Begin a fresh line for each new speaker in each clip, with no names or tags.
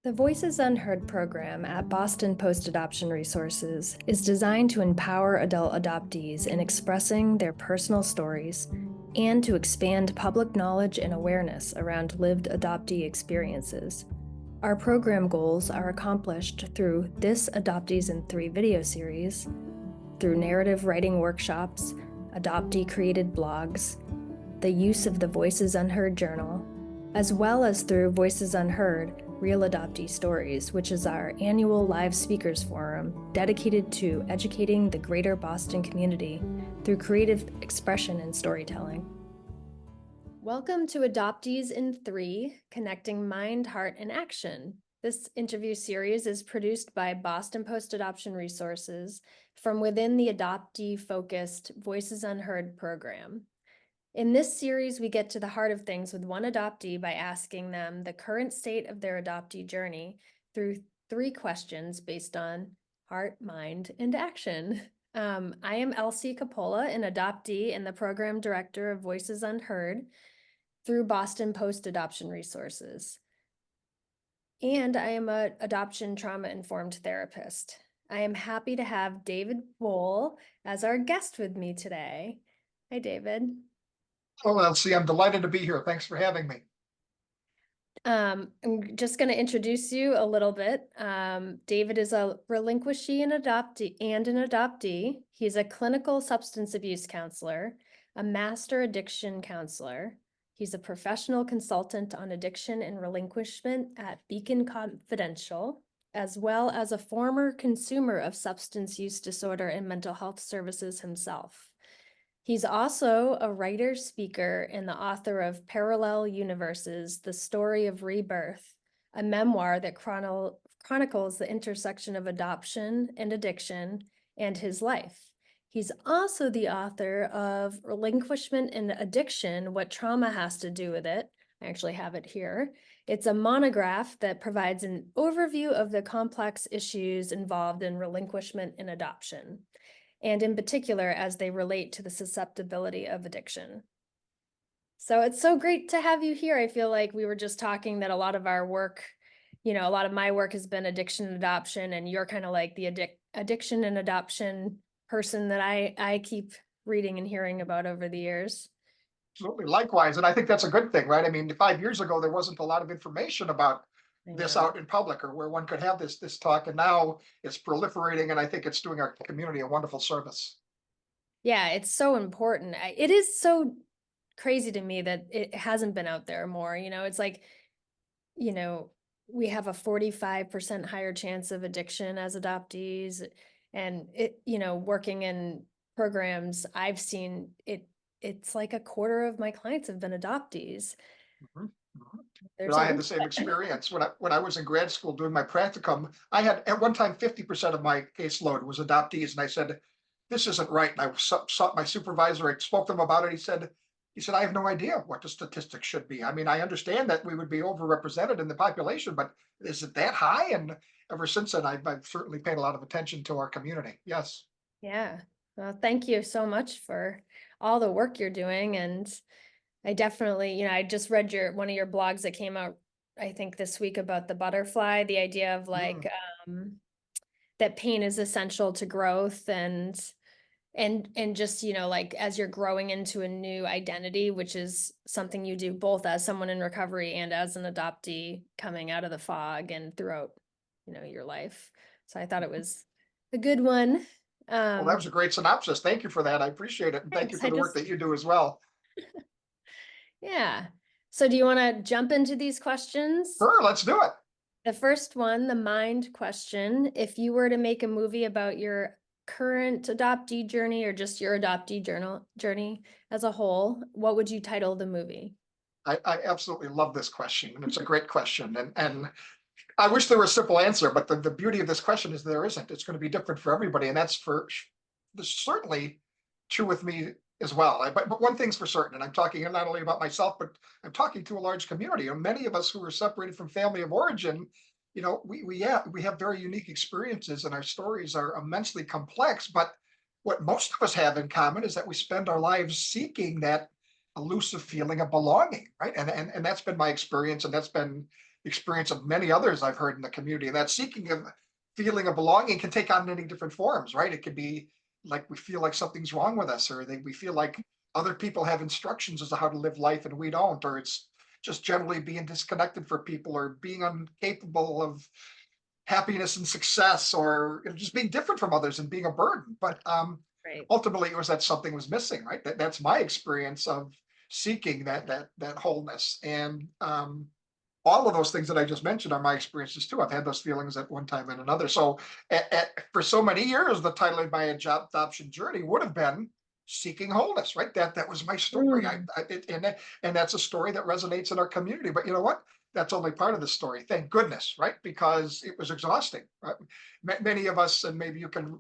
The Voices Unheard program at Boston Post-Adoption Resources is designed to empower adult adoptees in expressing their personal stories and to expand public knowledge and awareness around lived adoptee experiences. Our program goals are accomplished through this Adoptees in 3 video series, through narrative writing workshops, adoptee-created blogs, the use of the Voices Unheard journal, as well as through Voices Unheard, Real Adoptee Stories, which is our annual live speakers forum dedicated to educating the greater Boston community through creative expression and storytelling. Welcome to Adoptees in 3, Connecting Mind, Heart, and Action. This interview series is produced by Boston Post-Adoption Resources from within the adoptee-focused Voices Unheard program. In this series, we get to the heart of things with one adoptee by asking them the current state of their adoptee journey through 3 questions based on heart, mind, and action. I am Elsie Coppola, an adoptee and the program director of Voices Unheard through Boston Post-Adoption Resources. And I am an adoption trauma-informed therapist. I am happy to have David Bohl as our guest with me today. Hi, David.
Oh, Elsie, I'm delighted to be here. Thanks for having me.
I'm just going to introduce you a little bit. David is a relinquishee and an adoptee. He's a clinical substance abuse counselor, a master addiction counselor. He's a professional consultant on addiction and relinquishment at Beacon Confidential, as well as a former consumer of substance use disorder and mental health services himself. He's also a writer, speaker, and the author of Parallel Universes, The Story of Rebirth, a memoir that chronicles the intersection of adoption and addiction and his life. He's also the author of Relinquishment and Addiction, What Trauma Has to Do with It. I actually have it here. It's a monograph that provides an overview of the complex issues involved in relinquishment and adoption, and in particular as they relate to the susceptibility of addiction. So it's so great to have you here. I feel like we were just talking that a lot of our work, a lot of my work has been addiction and adoption, and you're kind of like the addiction and adoption person that I keep reading and hearing about over the years.
Absolutely. Likewise. And I think that's a good thing, right? I mean, 5 years ago, there wasn't a lot of information about this out in public or where one could have this talk. And now it's proliferating. And I think it's doing our community a wonderful service.
Yeah, it's so important. It is so crazy to me that it hasn't been out there more. It's like, we have a 45% higher chance of addiction as adoptees. And working in programs, I've seen it's like a quarter of my clients have been adoptees.
Mm-hmm. Mm-hmm. I had the same experience when I was in grad school doing my practicum. I had at one time 50% of my caseload was adoptees, and I said, "This isn't right." And I sought my supervisor. I spoke to him about it. He said, "I have no idea what the statistics should be. I mean, I understand that we would be overrepresented in the population, but is it that high?" And ever since then, I've certainly paid a lot of attention to our community. Yes.
Yeah. Well, thank you so much for all the work you're doing. And I definitely, I just read one of your blogs that came out, I think this week, about the butterfly, the idea of like that pain is essential to growth and just, like as you're growing into a new identity, which is something you do both as someone in recovery and as an adoptee coming out of the fog and throughout, your life. So I thought it was a good one.
Well, that was a great synopsis. Thank you for that. I appreciate it. And thank you for the work that you do as well.
Yeah. So do you want to jump into these questions?
Sure, let's do it.
The first one, the mind question. If you were to make a movie about your current adoptee journey or just your adoptee journey as a whole, what would you title the movie?
I absolutely love this question, and it's a great question. And I wish there was a simple answer, but the beauty of this question is there isn't. It's going to be different for everybody, and that's certainly true with me as well. But one thing's for certain, and I'm talking not only about myself, but I'm talking to a large community. And many of us who are separated from family of origin, we have very unique experiences, and our stories are immensely complex. But what most of us have in common is that we spend our lives seeking that elusive feeling of belonging, right? And that's been my experience, and that's been experience of many others I've heard in the community. And that seeking of feeling of belonging can take on many different forms, right? It could be like we feel like something's wrong with us, or we feel like other people have instructions as to how to live life and we don't, or it's just generally being disconnected for people or being incapable of happiness and success, or just being different from others and being a burden. But
Right.
ultimately, it was that something was missing, right? That's my experience of seeking that wholeness. And all of those things that I just mentioned are my experiences too. I've had those feelings at one time and another. So for so many years, the title of my adoption journey would have been seeking wholeness, right? That was my story.
Mm.
And that's a story that resonates in our community. But you know what? That's only part of the story. Thank goodness, right? Because it was exhausting. Right? Many of us, and maybe you can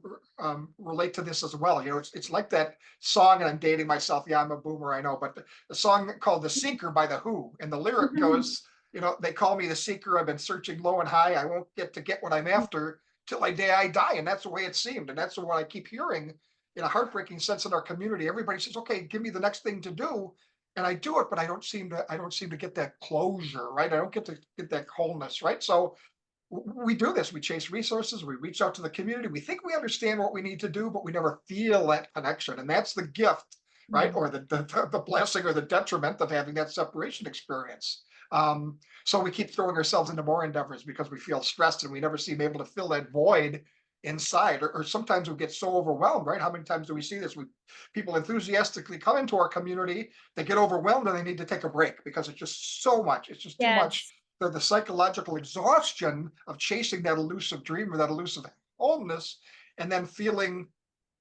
relate to this as well. You know, it's like that song, and I'm dating myself. Yeah, I'm a boomer, I know, but the song called "The Seeker" by the Who, and the lyric goes, you know, they call me the seeker. I've been searching low and high. I won't get what I'm after till I die. And that's the way it seemed. And that's what I keep hearing in a heartbreaking sense in our community. Everybody says, okay, give me the next thing to do. And I do it, but I don't seem to get that closure, right? I don't get to get that wholeness, right? So we do this. We chase resources. We reach out to the community. We think we understand what we need to do, but we never feel that connection. And that's the gift, right?
Mm.
Or the blessing or the detriment of having that separation experience. So we keep throwing ourselves into more endeavors because we feel stressed and we never seem able to fill that void inside. Or sometimes we get so overwhelmed, right? How many times do we see this? People enthusiastically come into our community, they get overwhelmed and they need to take a break because it's just so much. It's just too much.
Yes.
The psychological exhaustion of chasing that elusive dream or that elusive wholeness, and then feeling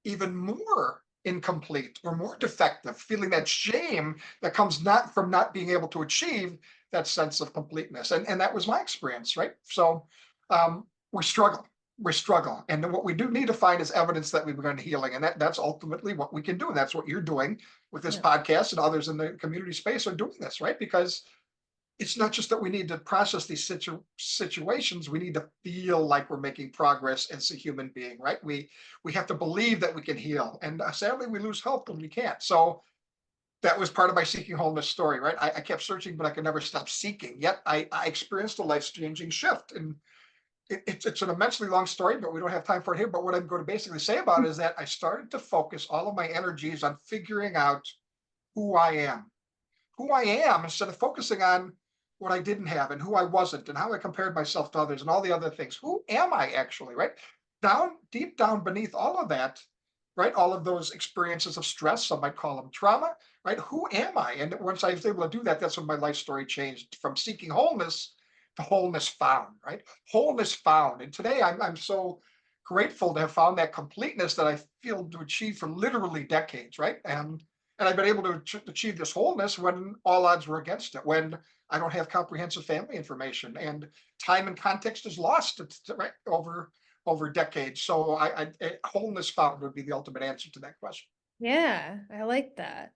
even more incomplete or more defective, feeling that shame that comes not from not being able to achieve that sense of completeness. And that was my experience, right? So we struggle. We struggle. And then what we do need to find is evidence that we've begun healing. And that's ultimately what we can do. And that's what you're doing with this
Yeah.
podcast, and others in the community space are doing this, right? Because it's not just that we need to process these situations. We need to feel like we're making progress as a human being, right? We have to believe that we can heal, and sadly, we lose hope when we can't. So that was part of my seeking wholeness story, right? I kept searching, but I could never stop seeking. Yet I experienced a life changing shift, and it's an immensely long story, but we don't have time for it here. But what I'm going to basically say about it is that I started to focus all of my energies on figuring out who I am, instead of focusing on what I didn't have and who I wasn't and how I compared myself to others and all the other things. Who am I actually, right? Deep down beneath all of that, right? All of those experiences of stress, some might call them trauma, right? Who am I? And once I was able to do that, that's when my life story changed from seeking wholeness to wholeness found, right? Wholeness found. And today I'm so grateful to have found that completeness that I feel to achieve for literally decades, right? And I've been able to achieve this wholeness when all odds were against it, when I don't have comprehensive family information and time and context is lost, right, over decades. So wholeness found would be the ultimate answer to that question.
Yeah, I like that.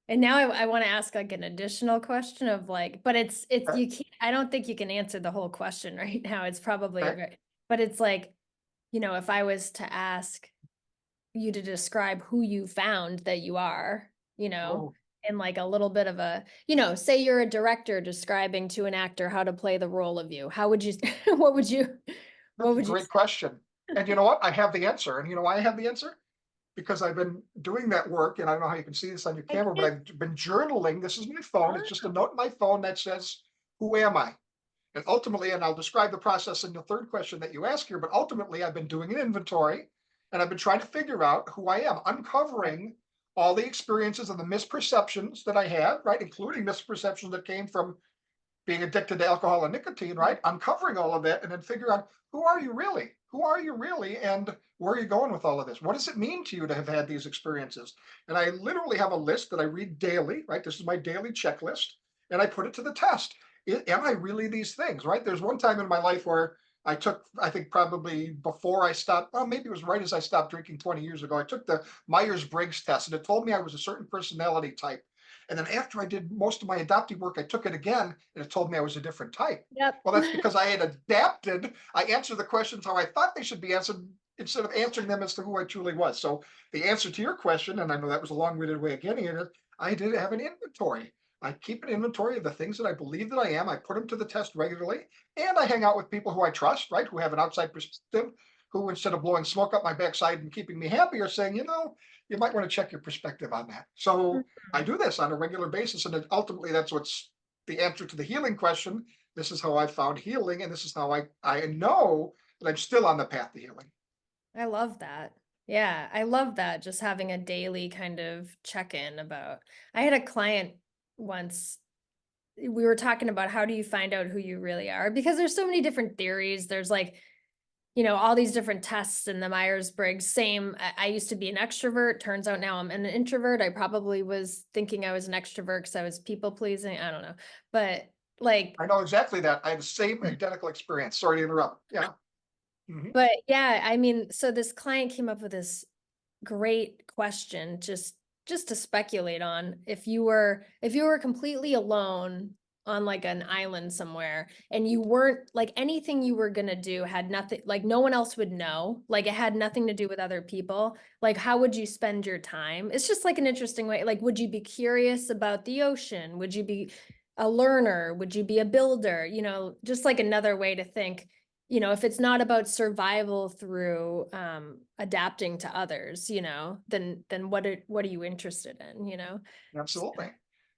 And now I want to ask like an additional question of like, but it's
Okay.
you can't, I don't think you can answer the whole question right now. It's probably a
Okay.
very, but it's like, if I was to ask you to describe who you found that you are,
Oh,
in like a little bit of a, say you're a director describing to an actor how to play the role of you. How would you, what would you, what
that's a
would you
great question. And you know what? I have the answer. And you know why I have the answer? Because I've been doing that work, and I don't know how you can see this on your
I
camera, but
can't.
I've been journaling. This is my phone. It's just a
Oh,
note in my phone that says, "Who am I?" And ultimately, and I'll describe the process in the third question that you ask here, but ultimately, I've been doing an inventory and I've been trying to figure out who I am, uncovering all the experiences and the misperceptions that I had, right? Including misperceptions that came from being addicted to alcohol and nicotine, right? Uncovering all of that and then figure out who are you really? Who are you really? And where are you going with all of this? What does it mean to you to have had these experiences? And I literally have a list that I read daily, right? This is my daily checklist, and I put it to the test. Am I really these things, right? There's one time in my life where I took, I think probably before I stopped, well, maybe it was right as I stopped drinking 20 years ago. I took the Myers-Briggs test, and it told me I was a certain personality type. And then after I did most of my adoptee work, I took it again and it told me I was a different type.
yep.
Well, that's because I had adapted. I answered the questions how I thought they should be answered instead of answering them as to who I truly was. So the answer to your question, and I know that was a long-winded way of getting it, is I did have an inventory. I keep an inventory of the things that I believe that I am. I put them to the test regularly, and I hang out with people who I trust, right? Who have an outside perspective, who instead of blowing smoke up my backside and keeping me happy are saying, you might want to check your perspective on that. So I
Mhm.
do this on a regular basis. And ultimately, that's what's the answer to the healing question. This is how I found healing. And this is how I know that I'm still on the path to healing.
I love that. Yeah, I love that. Just having a daily kind of check-in about. I had a client once. We were talking about how do you find out who you really are? Because there's so many different theories. There's like, all these different tests in the Myers-Briggs. Same. I used to be an extrovert. Turns out now I'm an introvert. I probably was thinking I was an extrovert because I was people pleasing. I don't know. But like,
I know exactly that. I had the same identical experience. Sorry to interrupt. Yeah. Mhm.
but yeah, I mean, so this client came up with this great question just to speculate on if you were completely alone on like an island somewhere and you weren't like anything you were going to do had nothing like no one else would know like it had nothing to do with other people like how would you spend your time. It's just like an interesting way, like would you be curious about the ocean, would you be a learner, would you be a builder, just like another way to think. If it's not about survival through adapting to others, then what are you interested in, So,
Absolutely.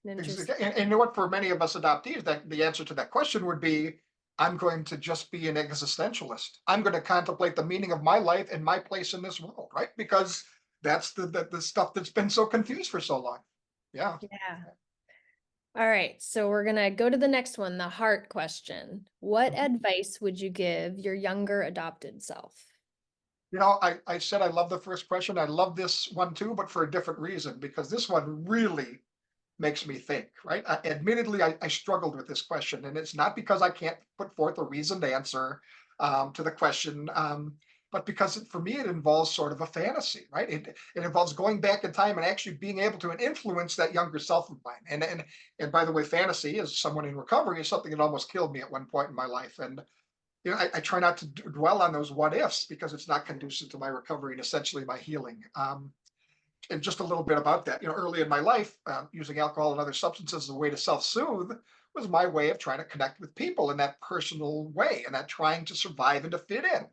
interesting.
And you know what? For many of us adoptees, that the answer to that question would be, I'm going to just be an existentialist. I'm going to contemplate the meaning of my life and my place in this world, right? Because that's the stuff that's been so confused for so long. Yeah.
Yeah. All right. So we're gonna go to the next one, the heart question. What
Mhm.
advice would you give your younger adopted self?
I said I love the first question. I love this one too, but for a different reason, because this one really makes me think, right? Admittedly, I struggled with this question, and it's not because I can't put forth a reasoned answer to the question, but because for me it involves sort of a fantasy, right? It involves going back in time and actually being able to influence that younger self of mine. And by the way, fantasy as someone in recovery is something that almost killed me at one point in my life, and I try not to dwell on those what ifs because it's not conducive to my recovery and essentially my healing. And just a little bit about that. Early in my life, using alcohol and other substances as a way to self-soothe was my way of trying to connect with people in that personal way and that trying to survive and to fit in.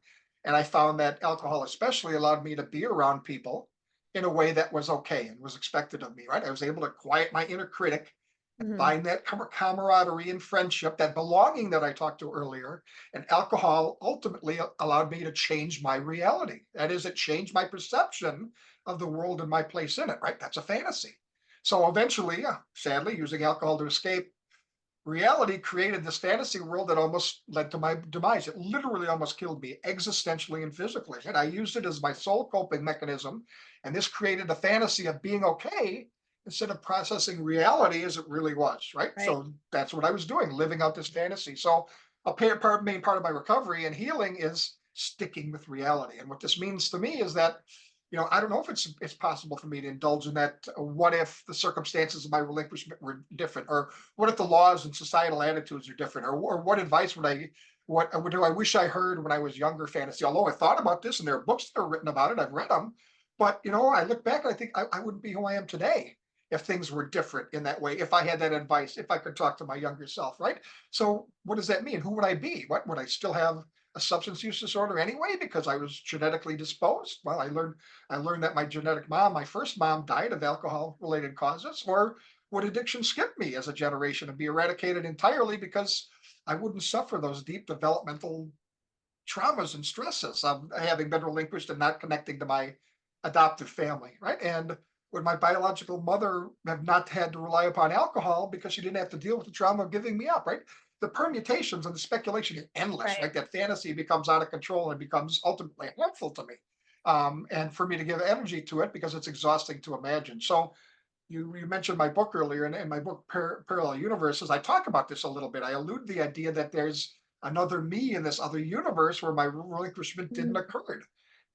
And I found that alcohol especially allowed me to be around people in a way that was okay and was expected of me, right? I was able to quiet my inner critic and
Mhm.
find that camaraderie and friendship, that belonging that I talked to earlier. And alcohol ultimately allowed me to change my reality. That is, it changed my perception of the world and my place in it, right? That's a fantasy. So eventually, sadly, using alcohol to escape reality created this fantasy world that almost led to my demise. It literally almost killed me existentially and physically. And I used it as my sole coping mechanism. And this created a fantasy of being okay instead of processing reality as it really was, right?
Right.
So that's what I was doing, living out this fantasy. So main part of my recovery and healing is sticking with reality. And what this means to me is that I don't know if it's possible for me to indulge in that. What if the circumstances of my relinquishment were different, or what if the laws and societal attitudes are different, or what advice what do I wish I heard when I was younger? Fantasy. Although I thought about this, and there are books that are written about it, I've read them, but I look back and I think I wouldn't be who I am today if things were different in that way. If I had that advice, if I could talk to my younger self, right? So what does that mean? Who would I be? What would I still have? A substance use disorder anyway because I was genetically disposed. Well, I learned that my genetic mom, my first mom, died of alcohol related causes. Or would addiction skip me as a generation and be eradicated entirely because I wouldn't suffer those deep developmental traumas and stresses of having been relinquished and not connecting to my adoptive family, right? And would my biological mother have not had to rely upon alcohol because she didn't have to deal with the trauma of giving me up, right? The permutations and the speculation is endless,
Right.
right? That fantasy becomes out of control and becomes ultimately harmful to me. And for me to give energy to it because it's exhausting to imagine. So you mentioned my book earlier, and in my book Parallel Universes, I talk about this a little bit. I allude to the idea that there's another me in this other universe where my relinquishment didn't
Mhm.
occur,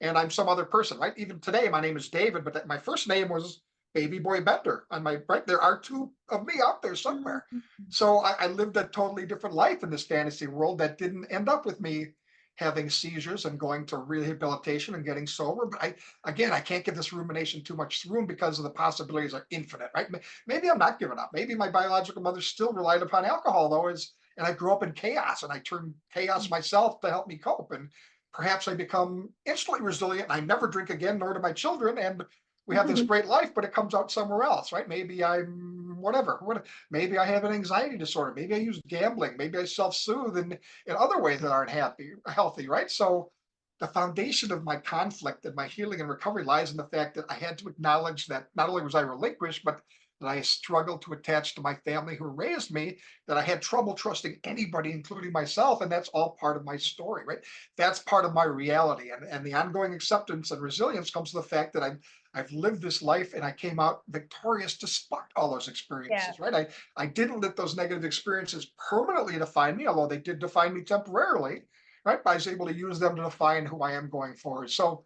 and I'm some other person, right? Even today, my name is David, but my first name was Baby Boy Bender. On my right, there are two of me out there somewhere.
Mhm.
So I lived a totally different life in this fantasy world that didn't end up with me having seizures and going to rehabilitation and getting sober. But I can't give this rumination too much room because of the possibilities are infinite, right? Maybe I'm not giving up. Maybe my biological mother still relied upon alcohol, though, and I grew up in chaos and I turned chaos myself to help me cope. And perhaps I become instantly resilient and I never drink again, nor do my children. And we have this great life, but it comes out somewhere else, right? Maybe I'm whatever. Maybe I have an anxiety disorder. Maybe I use gambling. Maybe I self-soothe in other ways that aren't healthy, right? So the foundation of my conflict and my healing and recovery lies in the fact that I had to acknowledge that not only was I relinquished, but that I struggled to attach to my family who raised me, that I had trouble trusting anybody, including myself. And that's all part of my story, right? That's part of my reality. And the ongoing acceptance and resilience comes to the fact that I've lived this life and I came out victorious despite all those
Yeah.
experiences, right? I didn't let those negative experiences permanently define me, although they did define me temporarily, right? But I was able to use them to define who I am going forward. So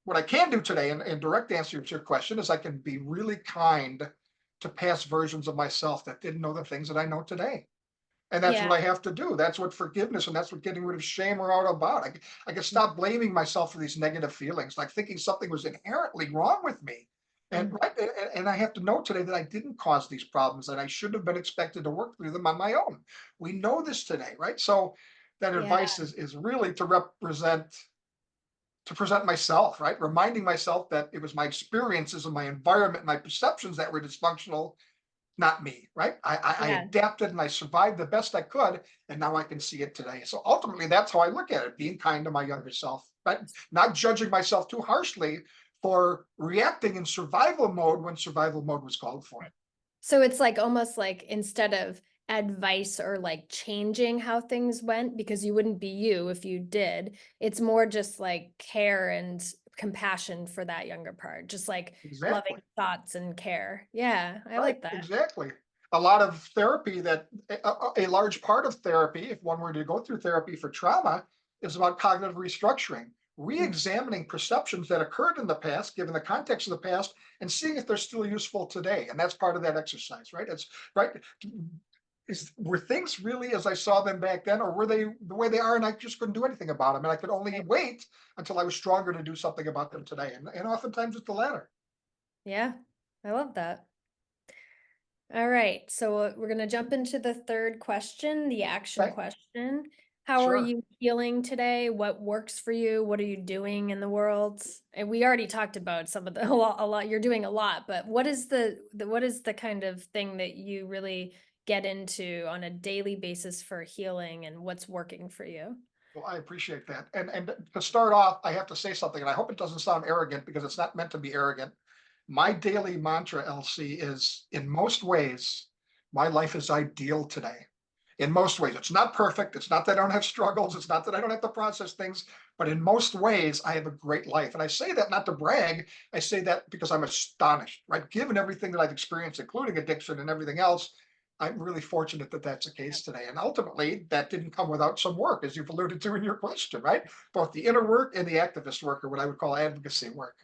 what I can do today, in direct answer to your question, is I can be really kind to past versions of myself that didn't know the things that I know today. And that's
Yeah.
what I have to do. That's what forgiveness and that's what getting rid of shame are all about. I can stop blaming myself for these negative feelings, like thinking something was inherently wrong with me. And
Mhm.
right, and I have to know today that I didn't cause these problems, and I should have been expected to work through them on my own. We know this today, right? So that
Yeah.
advice is really to present myself, right? Reminding myself that it was my experiences and my environment, my perceptions that were dysfunctional, not me, right? I
Yeah.
adapted and I survived the best I could, and now I can see it today. So ultimately, that's how I look at it: being kind to my younger self, right? Not judging myself too harshly for reacting in survival mode when survival mode was called for.
So it's like almost like instead of advice or like changing how things went, because you wouldn't be you if you did, it's more just like care and compassion for that younger part, just like loving
Exactly.
thoughts and care. Yeah, I
Right,
like that.
exactly. A lot of therapy that a large part of therapy, if one were to go through therapy for trauma, is about cognitive restructuring,
Mm.
re-examining perceptions that occurred in the past, given the context of the past, and seeing if they're still useful today. And that's part of that exercise, right? It's right. Were things really as I saw them back then, or were they the way they are, and I just couldn't do anything about them, and I could only
Right.
wait until I was stronger to do something about them today? And oftentimes it's the latter.
Yeah, I love that. All right, so we're going to jump into the third question, the action
Okay,
question. How are
sure.
you feeling today? What works for you? What are you doing in the world? And we already talked about some of the a lot. You're doing a lot, but what is the what is the kind of thing that you really get into on a daily basis for healing, and what's working for you?
Well, I appreciate that. And to start off, I have to say something, and I hope it doesn't sound arrogant because it's not meant to be arrogant. My daily mantra, LC, is in most ways, my life is ideal today. In most ways, it's not perfect. It's not that I don't have struggles. It's not that I don't have to process things, but in most ways, I have a great life. And I say that not to brag. I say that because I'm astonished, right? Given everything that I've experienced, including addiction and everything else, I'm really fortunate that that's the case today. And ultimately, that didn't come without some work, as you've alluded to in your question, right? Both the inner work and the activist work, or what I would call advocacy work.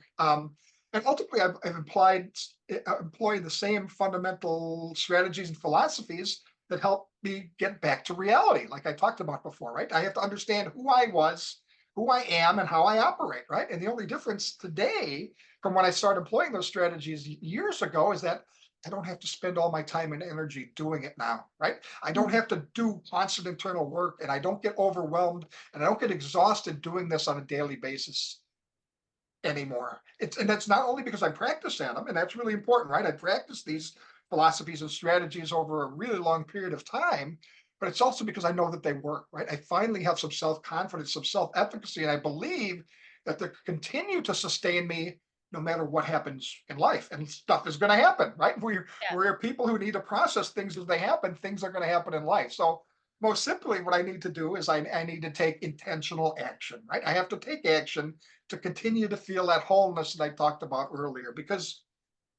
And ultimately, I've employed the same fundamental strategies and philosophies that help me get back to reality, like I talked about before, right? I have to understand who I was, who I am, and how I operate, right? And the only difference today from when I started employing those strategies years ago is that I don't have to spend all my time and energy doing it now, right? I don't
Mhm.
have to do constant internal work, and I don't get overwhelmed, and I don't get exhausted doing this on a daily basis anymore. And that's not only because I practice at them, and that's really important, right? I practice these philosophies and strategies over a really long period of time, but it's also because I know that they work, right? I finally have some self-confidence, some self-efficacy, and I believe that they continue to sustain me no matter what happens in life. And stuff is going to happen, right?
Yeah.
We're people who need to process things as they happen. Things are going to happen in life. So most simply, what I need to do is I need to take intentional action, right? I have to take action to continue to feel that wholeness that I talked about earlier, because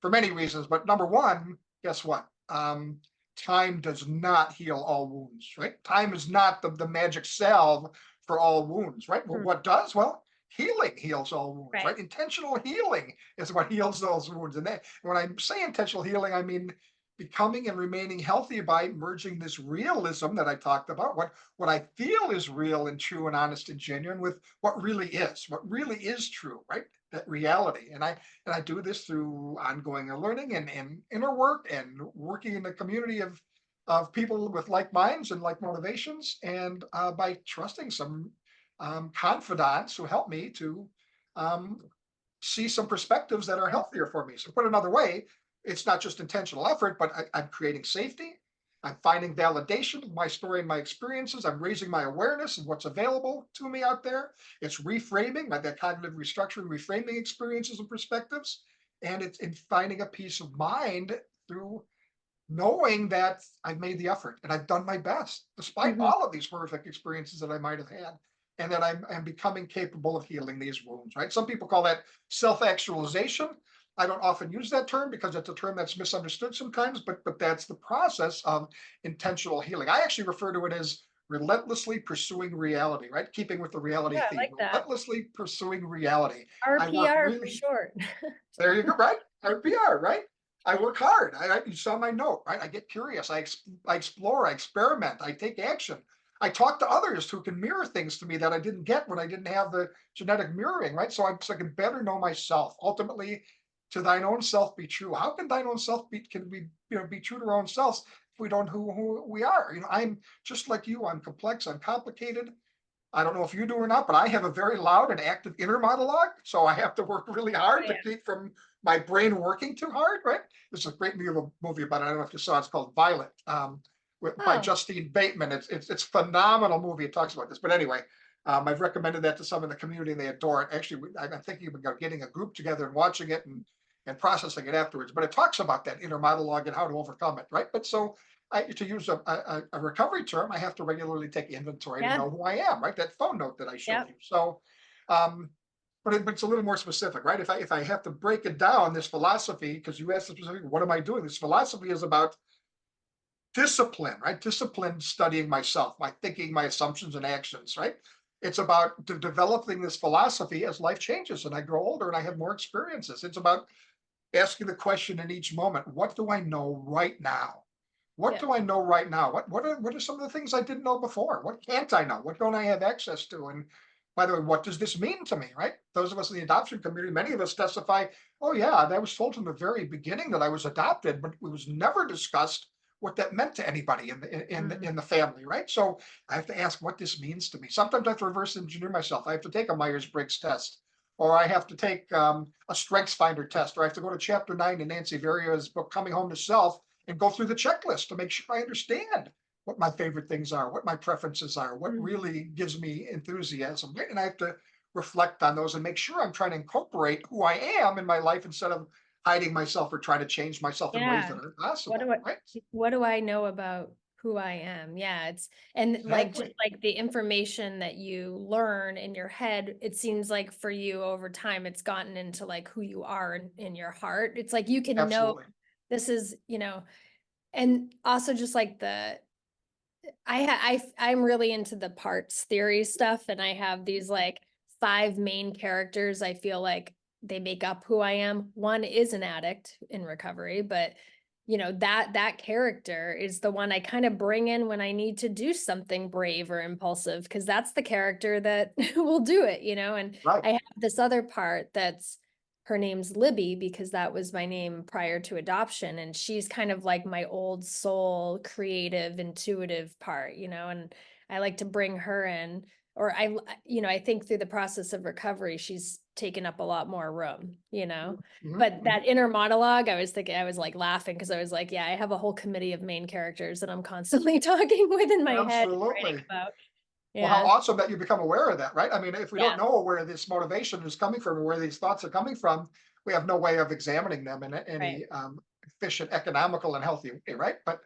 for many reasons. But number one, guess what? Time does not heal all wounds, right? Time is not the magic salve for all wounds, right? Well,
Mm.
what does? Well, healing heals all wounds,
Right.
right? Intentional healing is what heals those wounds. And when I say intentional healing, I mean becoming and remaining healthy by merging this realism that I talked about, what I feel is real and true and honest and genuine, with what really is true, right? That reality. And I do this through ongoing learning and inner work and working in a community of people with like minds and like motivations, and by trusting some confidants who help me to um, see some perspectives that are healthier for me. So put another way, it's not just intentional effort, but I'm creating safety. I'm finding validation of my story and my experiences. I'm raising my awareness of what's available to me out there. It's reframing, like that cognitive restructuring, reframing experiences and perspectives. And it's in finding a peace of mind through knowing that I've made the effort and I've done my best, despite
Mhm.
all of these horrific experiences that I might have had, and that I'm becoming capable of healing these wounds, right? Some people call that self actualization. I don't often use that term because it's a term that's misunderstood sometimes, but that's the process of intentional healing. I actually refer to it as relentlessly pursuing reality, right? Keeping with the reality
Yeah, I
theme,
like that.
relentlessly pursuing reality. I work
RPR for
really
short.
there you go, right? RPR, right? I work hard. You saw my note, right? I get curious. I explore. I experiment. I take action. I talk to others who can mirror things to me that I didn't get when I didn't have the genetic mirroring, right? So I can better know myself. Ultimately, to thine own self be true. How can thine own self be? Can we, be true to our own selves if we don't who we are? I'm just like you. I'm complex. I'm complicated. I don't know if you do or not, but I have a very loud and active inner monologue. So I have to work really
Oh,
hard to
yeah.
keep from my brain working too hard, right? There's a great movie about it. I don't know if you saw it. It's called Violet, by
Oh,
Justine Bateman. It's a phenomenal movie. It talks about this. But anyway, I've recommended that to some in the community and they adore it. Actually, I'm thinking about getting a group together and watching it and processing it afterwards. But it talks about that inner monologue and how to overcome it, right? But so to use a recovery term, I have to regularly take inventory to
yeah.
know who I am, right? That phone note that I showed
Yep.
you. So, um, but it's a little more specific, right? If I have to break it down, this philosophy, because you asked specifically, what am I doing? This philosophy is about discipline, right? Discipline studying myself, my thinking, my assumptions and actions, right? It's about developing this philosophy as life changes and I grow older and I have more experiences. It's about asking the question in each moment, what do I know right now? What
Yeah.
do I know right now? What are some of the things I didn't know before? What can't I know? What don't I have access to? And by the way, what does this mean to me? Right? Those of us in the adoption community, many of us testify, oh yeah, that was told from the very beginning that I was adopted, but it was never discussed what that meant to anybody
Mm.
in the family, right? So I have to ask what this means to me. Sometimes I have to reverse engineer myself. I have to take a Myers-Briggs test, or I have to take a Strengths Finder test, or I have to go to chapter 9 in Nancy Varia's book, Coming Home to Self, and go through the checklist to make sure I understand what my favorite things are, what my preferences are, what
Mhm.
really gives me enthusiasm. Right? And I have to reflect on those and make sure I'm trying to incorporate who I am in my life instead of hiding myself or trying to change myself in ways
Yeah.
that aren't
What
possible.
do I
Right?
what do I know about who I am? Yeah, it's and like just
Exactly.
like the information that you learn in your head, it seems like for you over time it's gotten into like who you are in your heart. It's like you can know
Absolutely.
this is, and also just like I'm really into the parts theory stuff, and I have these like five main characters. I feel like they make up who I am. One is an addict in recovery, but that character is the one I kind of bring in when I need to do something brave or impulsive, because that's the character that will do it, and
Right.
I have this other part that's her name's Libby because that was my name prior to adoption. And she's kind of like my old soul, creative, intuitive part, and I like to bring her in. Or I think through the process of recovery, she's taken up a lot more room.
Mhm,
But
mhm.
that inner monologue, I was like laughing because I was like, yeah, I have a whole committee of main characters that I'm constantly talking with in my head and writing
Absolutely.
about.
Well, how
Yeah.
awesome that you become aware of that, right? I mean, if we don't
Yeah.
know where this motivation is coming from or where these thoughts are coming from, we have no way of examining them in
Right.
any efficient, economical, and healthy way, right? But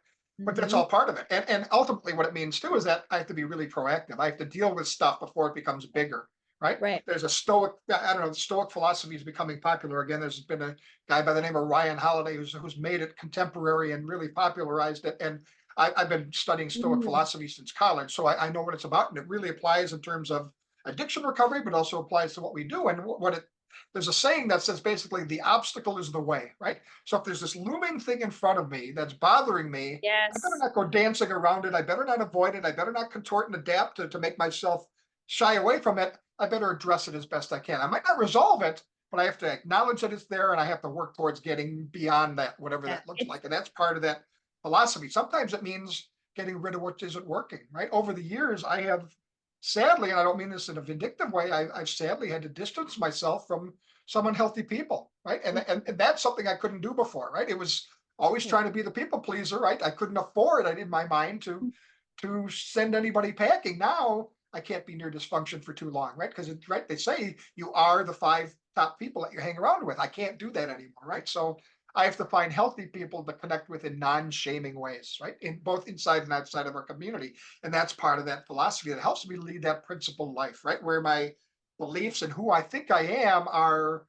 that's
Hmm.
all part of it. And ultimately, what it means too is that I have to be really proactive. I have to deal with stuff before it becomes bigger, right?
Right.
There's a Stoic, I don't know, the Stoic philosophy is becoming popular again. There's been a guy by the name of Ryan Holiday who's made it contemporary and really popularized it. And I've been studying Stoic
Mm.
philosophy since college, so I know what it's about, and it really applies in terms of addiction recovery, but also applies to what we do. And what it there's a saying that says basically the obstacle is the way, right? So if there's this looming thing in front of me that's bothering me, I better
Yes.
not go dancing around it. I better not avoid it. I better not contort and adapt to make myself shy away from it. I better address it as best I can. I might not resolve it, but I have to acknowledge that it's there and I have to work towards getting beyond that, whatever
Yeah.
that looks like. And that's part of that philosophy. Sometimes it means getting rid of what isn't working, right? Over the years, I have sadly, and I don't mean this in a vindictive way, I've sadly had to distance myself from some unhealthy people, right? And that's something I couldn't do before, right? It was always
Yeah.
trying to be the people pleaser, right? I couldn't afford, I did my mind to send anybody packing. Now I can't be near dysfunction for too long, right? Because it's right, they say you are the five top people that you hang around with. I can't do that anymore, right? So I have to find healthy people to connect with in non-shaming ways, right? In both inside and outside of our community. And that's part of that philosophy that helps me lead that principled life, right? Where my beliefs and who I think I am are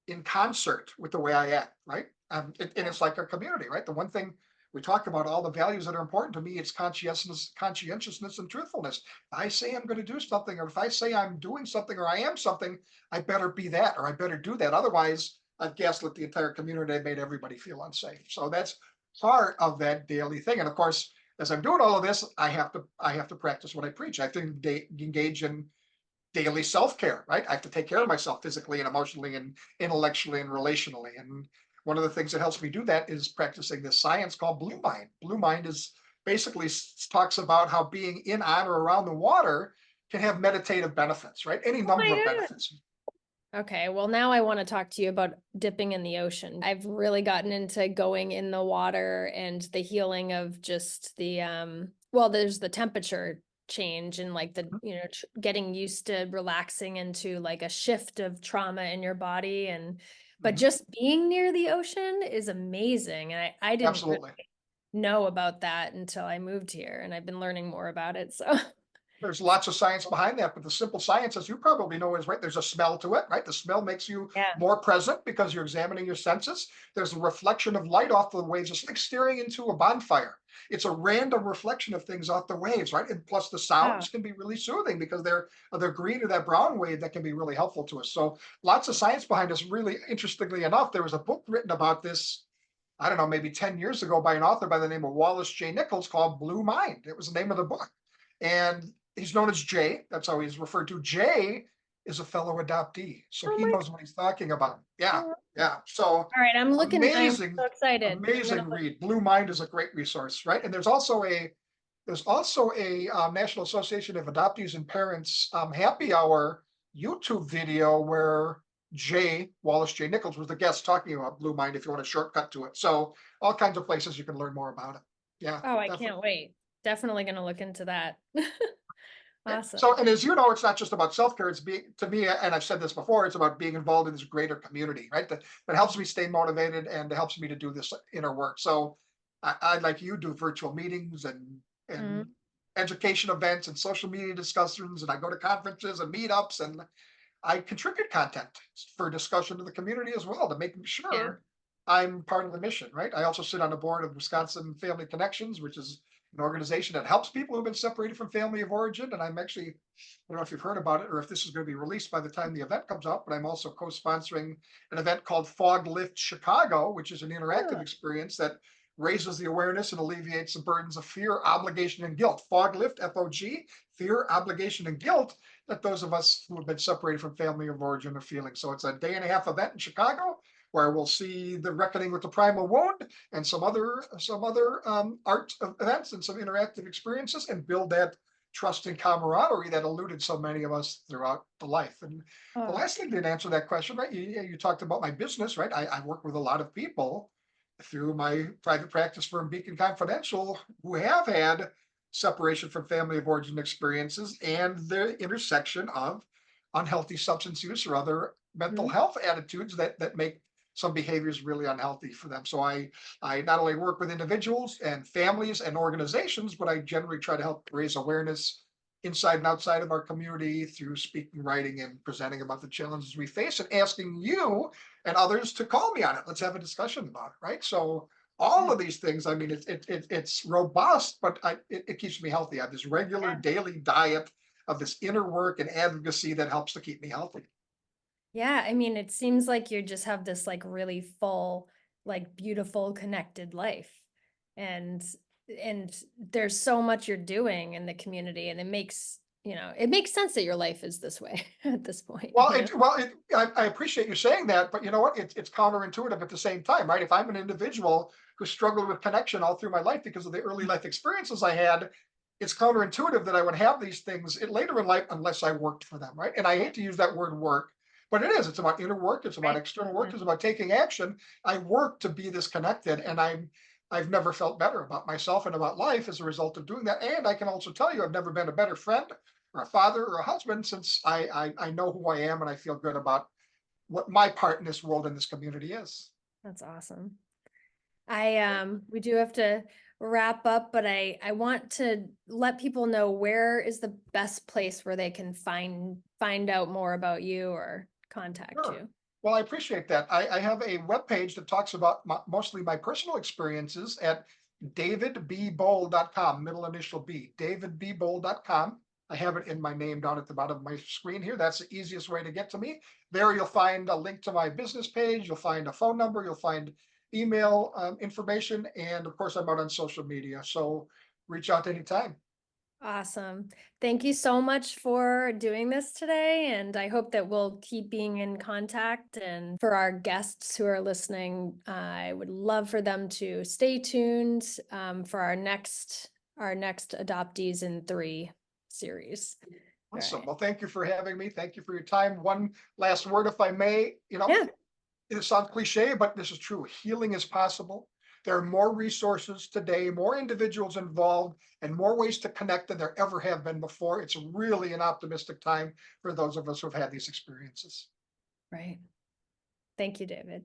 in concert with the way I act, right? And it's like a community, right? The one thing we talk about, all the values that are important to me, it's conscientiousness, and truthfulness. If I say I'm going to do something, or if I say I'm doing something, or I am something, I better be that, or I better do that. Otherwise, I've gaslit the entire community. I've made everybody feel unsafe. So that's part of that daily thing. And of course, as I'm doing all of this, I have to practice what I preach. I have to engage in daily self-care, right? I have to take care of myself physically and emotionally and intellectually and relationally. And one of the things that helps me do that is practicing this science called Blue Mind. Blue Mind is basically talks about how being in, on, or around the water can have meditative benefits, right? Any
Oh
number of
my God.
benefits.
Okay, well, now I want to talk to you about dipping in the ocean. I've really gotten into going in the water and the healing of just the well, there's the temperature change and like the, getting used to relaxing into like a shift of trauma in your body, and but
Mhm.
just being near the ocean is amazing. And I didn't really
Absolutely.
know about that until I moved here, and I've been learning more about it. So
There's lots of science behind that, but the simple science, as you probably know, is right. There's a smell to it, right? The smell makes you
yeah.
more present because you're examining your senses. There's a reflection of light off the waves. It's like staring into a bonfire. It's a random reflection of things off the waves, right? And plus, the
Wow.
sounds can be really soothing because they're green or that brown wave that can be really helpful to us. So, lots of science behind this. Really interestingly enough, there was a book written about this. I don't know, maybe 10 years ago by an author by the name of Wallace J. Nichols called Blue Mind. It was the name of the book. And he's known as Jay. That's how he's referred to. Jay is a fellow adoptee, so
Oh
he
my
knows what he's talking about. Yeah,
God.
yeah. So
All right, I'm
amazing,
so excited. I'm
amazing
gonna
read. Blue Mind is a great resource, right? And there's also a National Association of Adoptees and Parents happy hour YouTube video where Jay Wallace J Nichols was the guest talking about Blue Mind. If you want a shortcut to it, so all kinds of places you can learn more about it. Yeah,
Oh, I
definitely.
can't wait. Definitely gonna look into that.
Yeah.
Awesome.
So, and as you know, it's not just about self care. It's being, to me, and I've said this before, it's about being involved in this greater community, right? That helps me stay motivated and helps me to do this inner work. So, I like you do virtual meetings and
Mhm.
education events and social media discussions, and I go to conferences and meetups, and I contribute content for discussion to the community as well to make
Yeah.
sure I'm part of the mission, right? I also sit on the board of Wisconsin Family Connections, which is an organization that helps people who've been separated from family of origin. And I'm actually, I don't know if you've heard about it or if this is going to be released by the time the event comes out, but I'm also co-sponsoring an event called Fog Lift Chicago, which is an interactive
Oh,
experience that raises the awareness and alleviates the burdens of fear, obligation, and guilt. Fog Lift, FOG, fear, obligation, and guilt that those of us who have been separated from family of origin are feeling. So it's a day and a half event in Chicago where we'll see the reckoning with the primal wound and some other art events and some interactive experiences and build that trust and camaraderie that eluded so many of us throughout the life. And the
oh,
last thing to answer that question, right? You talked about my business, right? I work with a lot of people through my private practice firm Beacon Confidential who have had separation from family of origin experiences and the intersection of unhealthy substance use or other mental
mhm.
health attitudes that make some behaviors really unhealthy for them. So I not only work with individuals and families and organizations, but I generally try to help raise awareness inside and outside of our community through speaking, writing, and presenting about the challenges we face and asking you and others to call me on it. Let's have a discussion about it, right? So all
Yeah.
of these things, I mean, it's robust, but it keeps me healthy. I have this regular
Yeah.
daily diet of this inner work and advocacy that helps to keep me healthy.
Yeah, I mean, it seems like you just have this like really full, like beautiful, connected life. And there's so much you're doing in the community, and it makes sense that your life is this way at this point,
Well,
you know?
I appreciate you saying that, but you know what? It's counterintuitive at the same time, right? If I'm an individual who struggled with connection all through my life because of the early life experiences I had, it's counterintuitive that I would have these things later in life unless I worked for them, right? And I hate to use that word work, but it is. It's about inner work. It's about
Right.
external work.
Mhm.
It's about taking action. I work to be this connected, and I've never felt better about myself and about life as a result of doing that. And I can also tell you, I've never been a better friend or a father or a husband since I know who I am and I feel good about what my part in this world and this community is.
That's awesome. We do have to wrap up, but I want to let people know, where is the best place where they can find out more about you or contact
Sure.
you.
Well, I appreciate that. I have a webpage that talks about mostly my personal experiences at davidbbohl.com, middle initial B, davidbbohl.com. I have it in my name down at the bottom of my screen here. That's the easiest way to get to me. There you'll find a link to my business page. You'll find a phone number. You'll find email information. And of course, I'm out on social media. So reach out anytime.
Awesome. Thank you so much for doing this today. And I hope that we'll keep being in contact. And for our guests who are listening, I would love for them to stay tuned for our next Adoptees in 3 series. All
Awesome.
right.
Well, thank you for having me. Thank you for your time. One last word, if I may.
Yeah.
It sounds cliche, but this is true. Healing is possible. There are more resources today, more individuals involved, and more ways to connect than there ever have been before. It's really an optimistic time for those of us who've had these experiences.
Right. Thank you, David.